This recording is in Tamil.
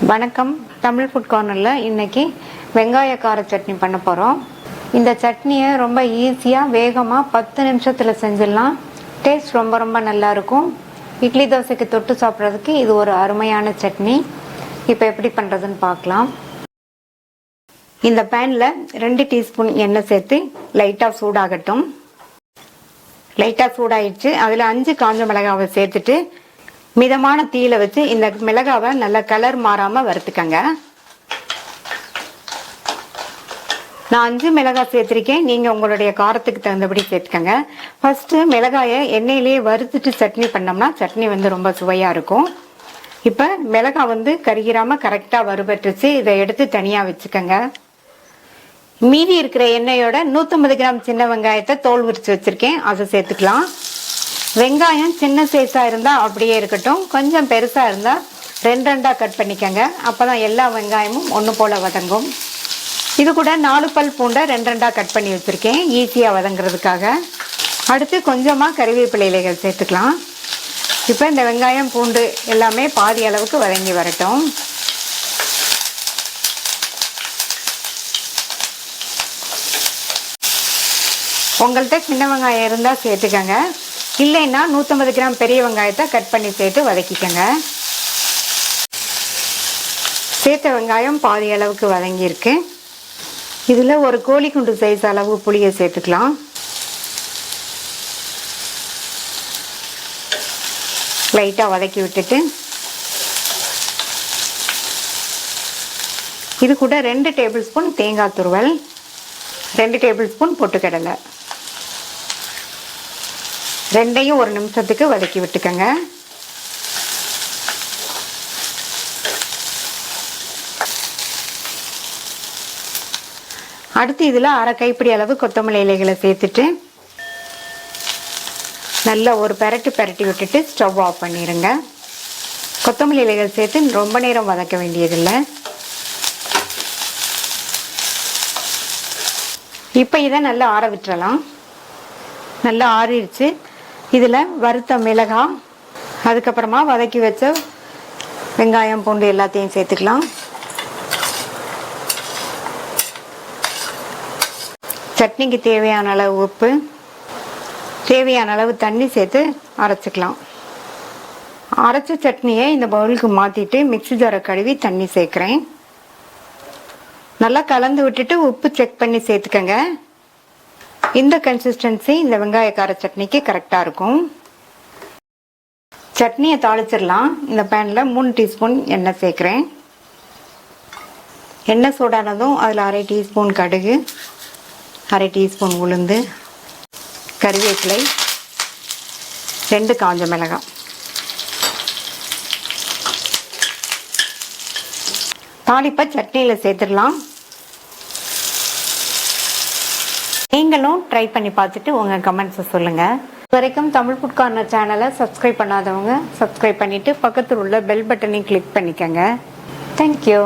வணக்கம். தமிழ் ஃபுட் கார்னரில் இன்றைக்கி வெங்காய கார சட்னி பண்ண போகிறோம். இந்த சட்னியை ரொம்ப ஈஸியாக வேகமாக 10 நிமிஷத்தில் செஞ்சிடலாம். டேஸ்ட் ரொம்ப நல்லாயிருக்கும். இட்லி தோசைக்கு தொட்டு சாப்பிட்றதுக்கு இது ஒரு அருமையான சட்னி. இப்போ எப்படி பண்ணுறதுன்னு பார்க்கலாம். இந்த பேனில் 2 டீஸ்பூன் எண்ணெய் சேர்த்து லைட்டாக சூடாகட்டும். லைட்டாக சூடாயிடுச்சு. அதில் 5 காஞ்ச மிளகாவை சேர்த்துட்டு மிதமான தீயில வச்சு இந்த மிளகாவை நல்ல கலர் மாறாம வறுத்துக்கங்க. நான் 5 மிளகாய் சேர்த்திருக்கேன். நீங்க உங்களுடைய காரத்துக்கு தகுந்தபடி சேர்த்துக்கங்க. ஃபர்ஸ்ட் மிளகாயை எண்ணெயிலேயே வறுத்துட்டு சட்னி பண்ணோம்னா சட்னி ரொம்ப சுவையா இருக்கும். இப்ப மிளகாய் கருகிராம கரெக்டா வறுபட்டுச்சு. இதை எடுத்து தனியா வச்சுக்கங்க. மீதி இருக்கிற எண்ணெயோட 150 கிராம் சின்ன வெங்காயத்தை தோல் உரிச்சு வச்சிருக்கேன். அதை சேர்த்துக்கலாம். வெங்காயம் சின்ன சைஸா இருந்தா அப்படியே இருக்கட்டும். கொஞ்சம் பெருசா இருந்தா 2 கட் பண்ணிக்கங்க. அப்பதான் எல்லா வெங்காயமும் ஒன்று போல வதங்கும். இது கூட 4 பல் பூண்டை 2 கட் பண்ணி வச்சிருக்கேன், ஈஸியா வதங்குறதுக்காக. அடுத்து கொஞ்சமா கறிவேப்பிலை இலைகள் சேர்த்துக்கலாம். இப்போ இந்த வெங்காயம் பூண்டு எல்லாமே பாதி அளவுக்கு வதங்கி வரட்டும். உங்கள்கிட்ட சின்ன வெங்காயம் இருந்தா சேர்த்துக்கங்க. இல்லைன்னா 150 கிராம் பெரிய வெங்காயத்தை கட் பண்ணி சேர்த்து வதக்கிக்கங்க. சேர்த்த வெங்காயம் பாதி அளவுக்கு வதங்கியிருக்கு. இதில் ஒரு கோழி குண்டு சைஸ் அளவு புளியை சேர்த்துக்கலாம். லைட்டாக வதக்கி விட்டுட்டு இது கூட 2 டேபிள் ஸ்பூன் தேங்காய் துருவல், 2 டேபிள் ஸ்பூன் பொட்டுக்கடலை, ரெண்டையும் ஒரு நிமிஷத்துக்கு வதக்கி விட்டுக்கங்க. அடுத்து இதில் அரை கைப்பிடி அளவு கொத்தமல்லி இலைகளை சேர்த்துட்டு நல்லா ஒரு பெரட்டி விட்டுட்டு ஸ்டவ் ஆஃப் பண்ணிடுங்க. கொத்தமல்லி இலைகள் சேர்த்து ரொம்ப நேரம் வதக்க வேண்டியதில்லை. இப்போ இதை நல்லா ஆற விட்டுறலாம். நல்லா ஆறிடுச்சு. இதில் வறுத்த மிளகாய், அதுக்கப்புறமா வதக்கி வச்ச வெங்காயம் பூண்டு எல்லாத்தையும் சேர்த்துக்கலாம். சட்னிக்கு தேவையான அளவு உப்பு, தேவையான அளவு தண்ணி சேர்த்து அரைச்சிக்கலாம். அரைச்ச சட்னியை இந்த பவுலுக்கு மாற்றிட்டு மிக்ஸி ஜாரை கழுவி தண்ணி சேர்க்குறேன். நல்லா கலந்து விட்டுட்டு உப்பு செக் பண்ணி சேர்த்துக்கங்க. இந்த கன்சிஸ்டன்சி இந்த வெங்காய கார சட்னிக்கு கரெக்டாக இருக்கும். சட்னியை தாளிச்சிடலாம். இந்த பேனில் 3 டீஸ்பூன் எண்ணெய் சேர்க்குறேன். எண்ணெய் சூடானதும் அதில் அரை டீஸ்பூன் கடுகு, அரை டீஸ்பூன் உளுந்து, கறிவேப்பிலை, 2 காஞ்ச மிளகாய். தாளிப்பை சட்னியில் சேர்த்துடலாம். நீங்களும் ட்ரை பண்ணி பார்த்துட்டு உங்கள் கமெண்ட்ஸை சொல்லுங்கள். இது வரைக்கும் தமிழ் ஃபுட் கார்னர் சேனலை சப்ஸ்கிரைப் பண்ணாதவங்க சப்ஸ்கிரைப் பண்ணிவிட்டு பக்கத்தில் உள்ள பெல் பட்டனையும் கிளிக் பண்ணிக்கோங்க. தேங்க்யூ.